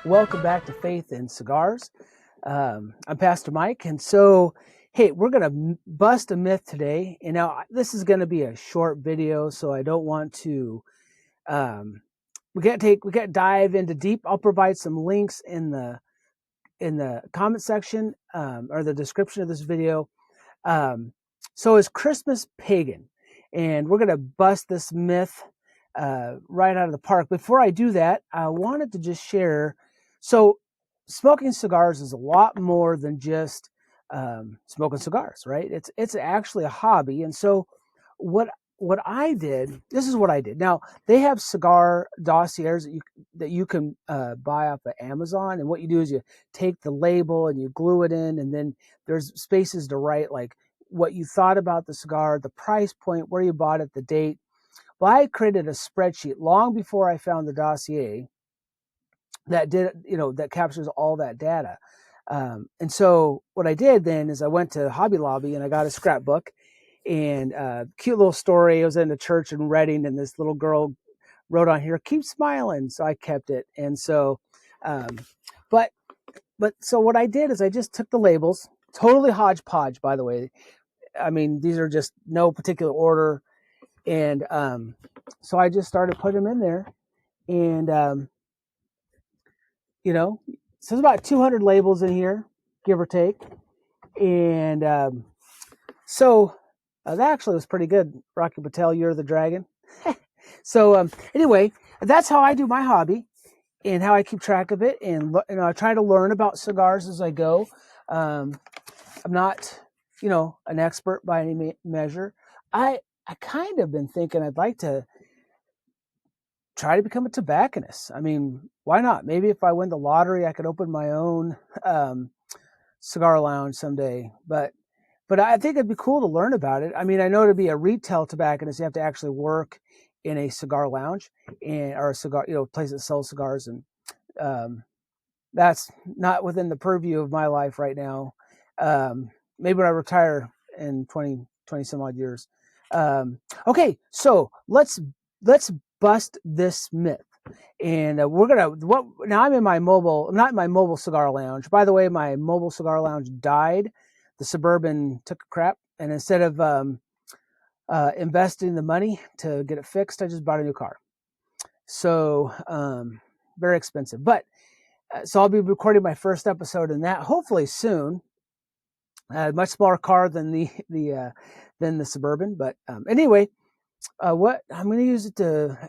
Welcome back to Faith in Cigars. I'm Pastor Mike, and so, hey, we're going to bust a myth today. And now this is going to be a short video, so I don't want to. We can't dive into deep. I'll provide some links in the comment section or the description of this video. So is Christmas pagan? And we're going to bust this myth right out of the park. Before I do that, I wanted to just share. So smoking cigars is a lot more than just smoking cigars, right? It's actually a hobby. And so what I did, this is what I did. Now they have cigar dossiers that you can buy off of Amazon. And what you do is you take the label and you glue it in, and then there's spaces to write like what you thought about the cigar, the price point, where you bought it, the date. Well, I created a spreadsheet long before I found the dossier that that captures all that data. And so what I did then is I went to Hobby Lobby and I got a scrapbook, and cute little story. I was in a church in Reading, and this little girl wrote on here, "Keep smiling." So I kept it. And so, but so what I did is I just took the labels, totally hodgepodge, by the way. I mean, these are just no particular order. And so I just started putting them in there, and so there's about 200 labels in here, give or take. And so that actually was pretty good. Rocky Patel, you're the dragon. So anyway, that's how I do my hobby and how I keep track of it. And I try to learn about cigars as I go. I'm not, an expert by any measure. I kind of been thinking I'd like to try to become a tobacconist. I mean, why not? Maybe if I win the lottery, I could open my own cigar lounge someday. But I think it'd be cool to learn about it. I mean, I know to be a retail tobacconist, you have to actually work in a cigar lounge or a cigar, place that sells cigars, and that's not within the purview of my life right now. Maybe when I retire in 20 some odd years. Okay, so let's bust this myth. And now I'm not in my mobile cigar lounge. By the way, my mobile cigar lounge died. The Suburban took a crap, and instead of investing the money to get it fixed, I just bought a new car. So very expensive. But so I'll be recording my first episode in that hopefully soon. Much smaller car than the Suburban, but anyway, what I'm going to use it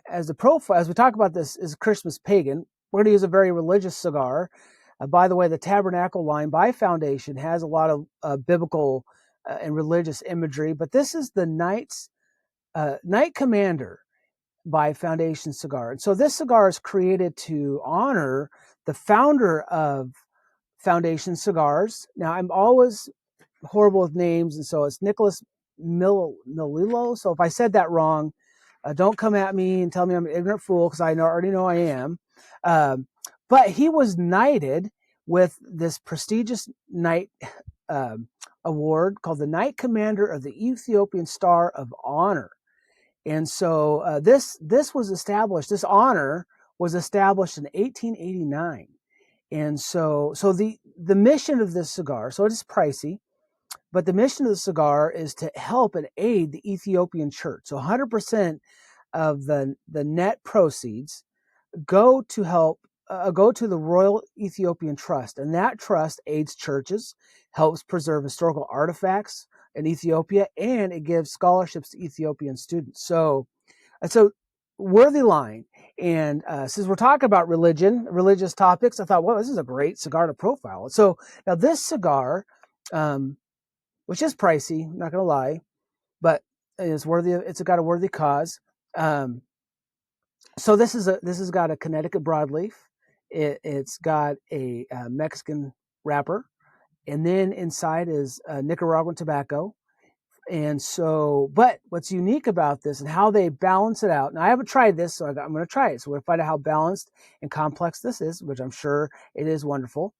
as the profile as we talk about this is Christmas Pagan. We're going to use a very religious cigar. By the way, the Tabernacle line by Foundation has a lot of biblical and religious imagery, but this is the Knight Commander by Foundation Cigar. And so this cigar is created to honor the founder of Foundation Cigars. Now, I'm always horrible with names, and so it's Nicholas Melillo. So if I said that wrong, don't come at me and tell me I'm an ignorant fool, because I already know I am. But he was knighted with this prestigious knight award called the Knight Commander of the Ethiopian Star of Honor. And so this honor was established in 1889. And so the mission of this cigar, so it is pricey, but the mission of the cigar is to help and aid the Ethiopian church. So 100% of the net proceeds go to the Royal Ethiopian Trust, and that trust aids churches, helps preserve historical artifacts in Ethiopia, and it gives scholarships to Ethiopian students. So it's a worthy line. And since we're talking about religious topics, I thought, well, this is a great cigar to profile. So now this cigar, which is pricey, I'm not going to lie, but it's worthy. It's got a worthy cause. So this has got a Connecticut Broadleaf. It's got a Mexican wrapper, and then inside is Nicaraguan tobacco. And so, but what's unique about this and how they balance it out, now I haven't tried this, so I'm going to try it. So we're going to find out how balanced and complex this is, which I'm sure it is wonderful.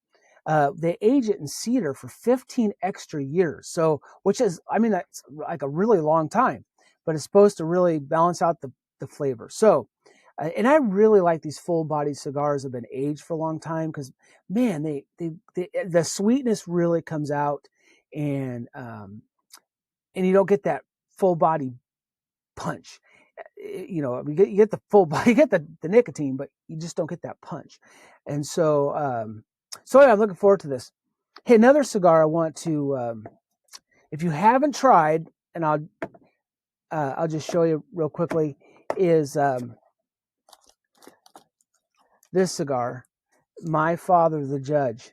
They age it in cedar for 15 extra years. So, which is, I mean, that's like a really long time, but it's supposed to really balance out the flavor. So, and I really like these full-bodied cigars that have been aged for a long time because, man, the sweetness really comes out, and you don't get that full body punch. You know, you get the full body, you get the nicotine, but you just don't get that punch. And so, yeah, I'm looking forward to this. Hey, another cigar I want to, if you haven't tried, and I'll just show you real quickly, is this cigar, My Father the Judge.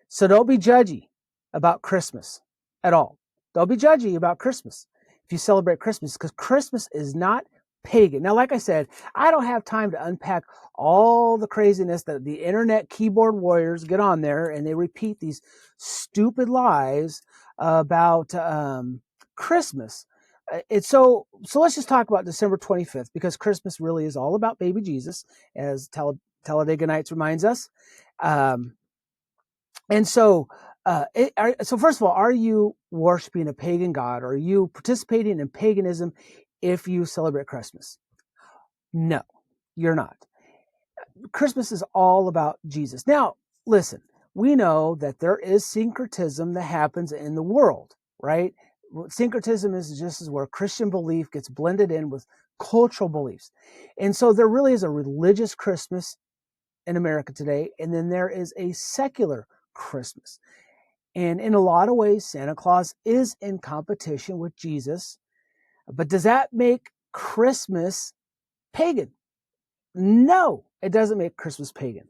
So don't be judgy about Christmas at all. Don't be judgy about Christmas if you celebrate Christmas, because Christmas is not pagan. Now, like I said, I don't have time to unpack all the craziness that the internet keyboard warriors get on there and they repeat these stupid lies about Christmas. So let's just talk about December 25th, because Christmas really is all about baby Jesus, as Talladega Nights reminds us. And so, so first of all, are you worshiping a pagan god? Or are you participating in paganism if you celebrate Christmas? No, you're not. Christmas is all about Jesus. Now, listen, we know that there is syncretism that happens in the world, right? Syncretism is just where Christian belief gets blended in with cultural beliefs. And so there really is a religious Christmas in America today, and then there is a secular Christmas. And in a lot of ways, Santa Claus is in competition with Jesus. But does that make Christmas pagan? No, it doesn't make Christmas pagan.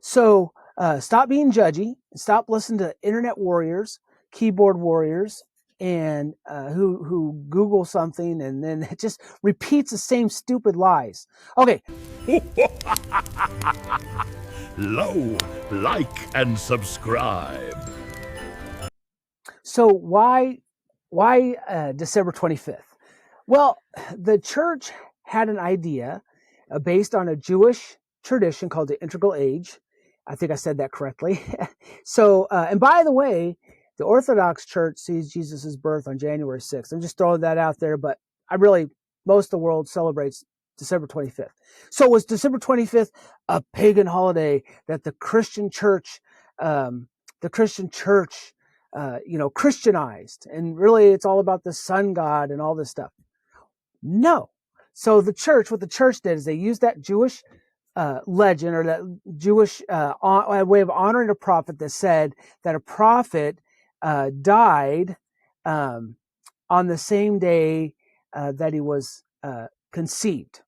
So stop being judgy. Stop listening to internet warriors, keyboard warriors, and who Google something and then it just repeats the same stupid lies. Okay. Low, like, and subscribe. So why December 25th? Well, the church had an idea based on a Jewish tradition called the integral age. I think I said that correctly. So, and by the way, the Orthodox Church sees Jesus' birth on January 6th. I'm just throwing that out there, but most of the world celebrates December 25th. So was December 25th a pagan holiday that the Christian church, Christianized, and really it's all about the sun god and all this stuff? No. So what the church did is they used that Jewish legend, or that Jewish way of honoring a prophet, that said that a prophet died on the same day that he was conceived.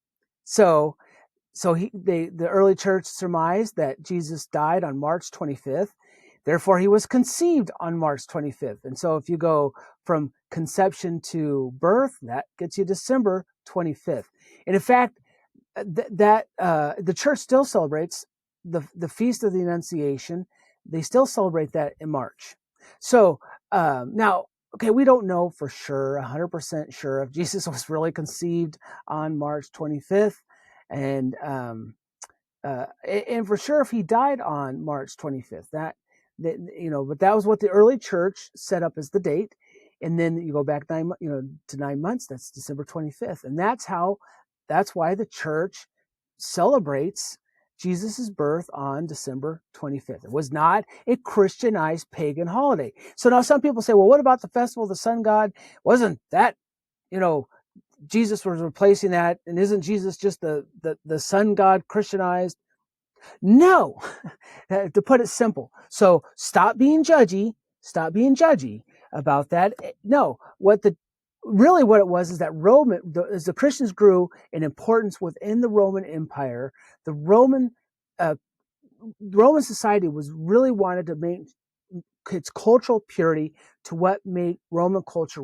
So the early church surmised that Jesus died on March 25th. Therefore, he was conceived on March 25th. And so if you go from conception to birth, that gets you December 25th. And in fact, the church still celebrates the Feast of the Annunciation. They still celebrate that in March. So now, okay, we don't know for sure, 100% sure, if Jesus was really conceived on March 25th. And for sure if he died on March 25th. But that was what the early church set up as the date. And then you go back to 9 months, that's December 25th. And that's why the church celebrates Jesus' birth on December 25th. It was not a Christianized pagan holiday. So now some people say, well, what about the festival of the sun god? Wasn't that, Jesus was replacing that? And isn't Jesus just the sun god Christianized? No, to put it simple. So stop being judgy about that. No, what it was is that as the Christians grew in importance within the Roman Empire, the Roman society was really wanted to make its cultural purity to what made Roman culture.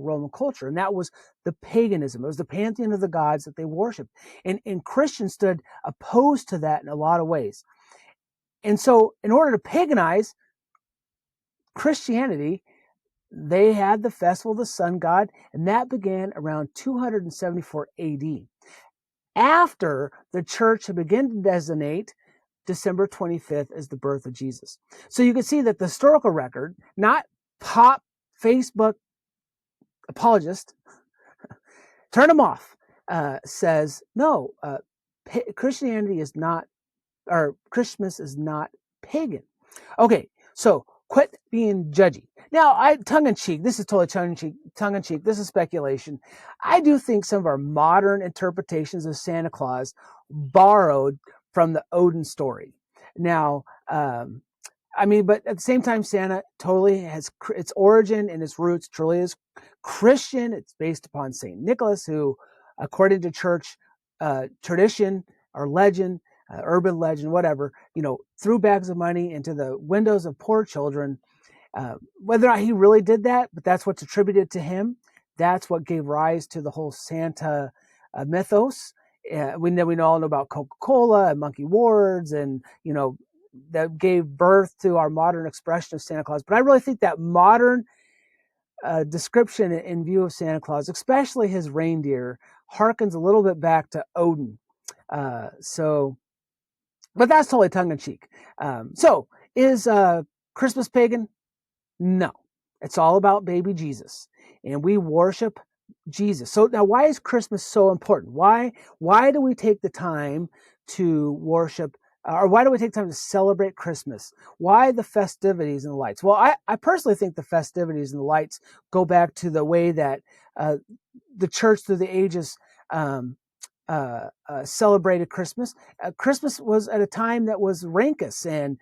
And that was the paganism. It was the pantheon of the gods that they worshiped. And Christians stood opposed to that in a lot of ways. And so in order to paganize Christianity, they had the festival of the sun god, and that began around 274 AD. After the church had begun to designate December 25th as the birth of Jesus. So you can see that the historical record, not pop Facebook apologist, turn them off, says, no, Christianity is not, or Christmas is not pagan. Okay, so quit being judgy. Now, tongue-in-cheek, this is totally tongue-in-cheek, this is speculation. I do think some of our modern interpretations of Santa Claus borrowed from the Odin story. Now, but at the same time, Santa totally has its origin and its roots truly is Christian. It's based upon St. Nicholas, who, according to church tradition or legend, urban legend, whatever, threw bags of money into the windows of poor children. Whether or not he really did that, but that's what's attributed to him. That's what gave rise to the whole Santa mythos. We all know about Coca-Cola and monkey wards, and that gave birth to our modern expression of Santa Claus. But I really think that modern description in view of Santa Claus, especially his reindeer, harkens a little bit back to Odin. But that's totally tongue-in-cheek. So is Christmas pagan? No. It's all about baby Jesus. And we worship Jesus. So now why is Christmas so important? Why do we take the time to worship, or why do we take time to celebrate Christmas? Why the festivities and the lights? Well, I personally think the festivities and the lights go back to the way that the church through the ages celebrated Christmas. Christmas was at a time that was raucous and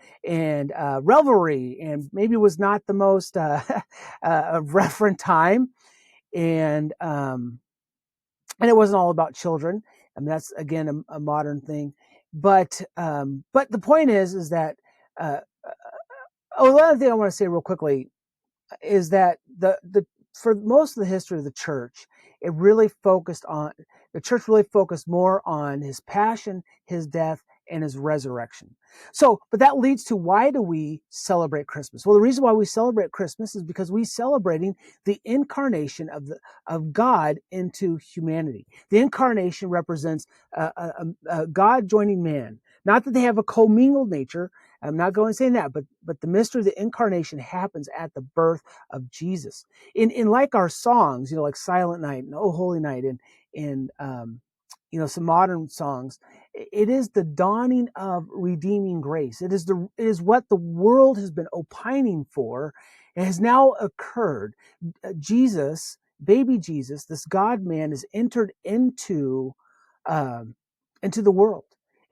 revelry, and maybe was not the most reverent time, and it wasn't all about children. I mean, that's again a modern thing, but the point is that another thing I want to say real quickly is that the for most of the history of the church, the church really focused more on his passion, his death, and his resurrection. So, but that leads to, why do we celebrate Christmas? Well, the reason why we celebrate Christmas is because we're celebrating the incarnation of God into humanity. The incarnation represents God joining man. Not that they have a commingled nature. I'm not going to say that, but the mystery of the incarnation happens at the birth of Jesus. In like our songs, like Silent Night and Oh Holy Night, and some modern songs, it is the dawning of redeeming grace. It is what the world has been opining for. It has now occurred. Jesus, baby Jesus, this God man, has entered into the world.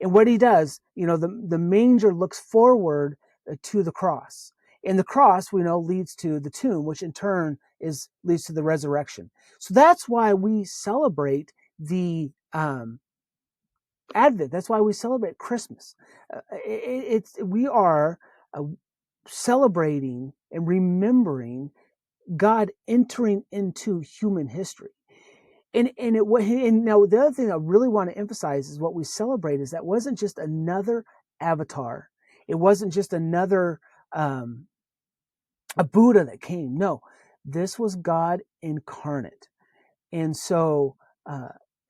And what he does, the manger looks forward to the cross. And the cross, we know, leads to the tomb, which in turn leads to the resurrection. So that's why we celebrate the Advent. That's why we celebrate Christmas. We are celebrating and remembering God entering into human history. And now the other thing I really want to emphasize is what we celebrate is that wasn't just another avatar. It wasn't just another a Buddha that came. No, this was God incarnate. And so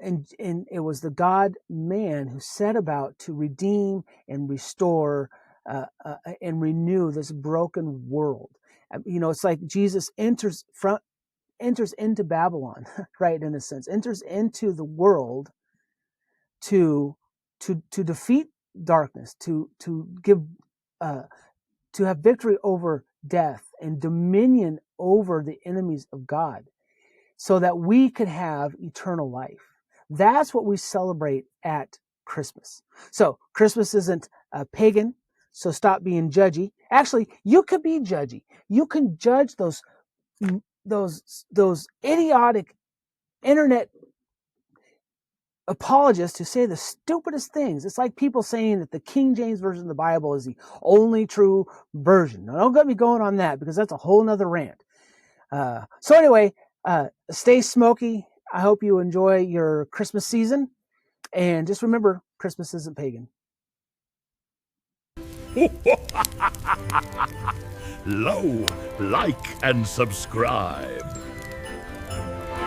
and it was the God man who set about to redeem and restore and renew this broken world. It's like Jesus enters into Babylon, right? In a sense, enters into the world to defeat darkness, to give to have victory over death and dominion over the enemies of God, so that we could have eternal life. That's what we celebrate at Christmas. So Christmas isn't pagan, so stop being judgy. Actually, you could be judgy. You can judge those idiotic internet apologists who say the stupidest things. It's like people saying that the King James Version of the Bible is the only true version. Now, don't get me going on that, because that's a whole nother rant. So anyway, stay smoky. I hope you enjoy your Christmas season. And just remember, Christmas isn't pagan. Like and subscribe.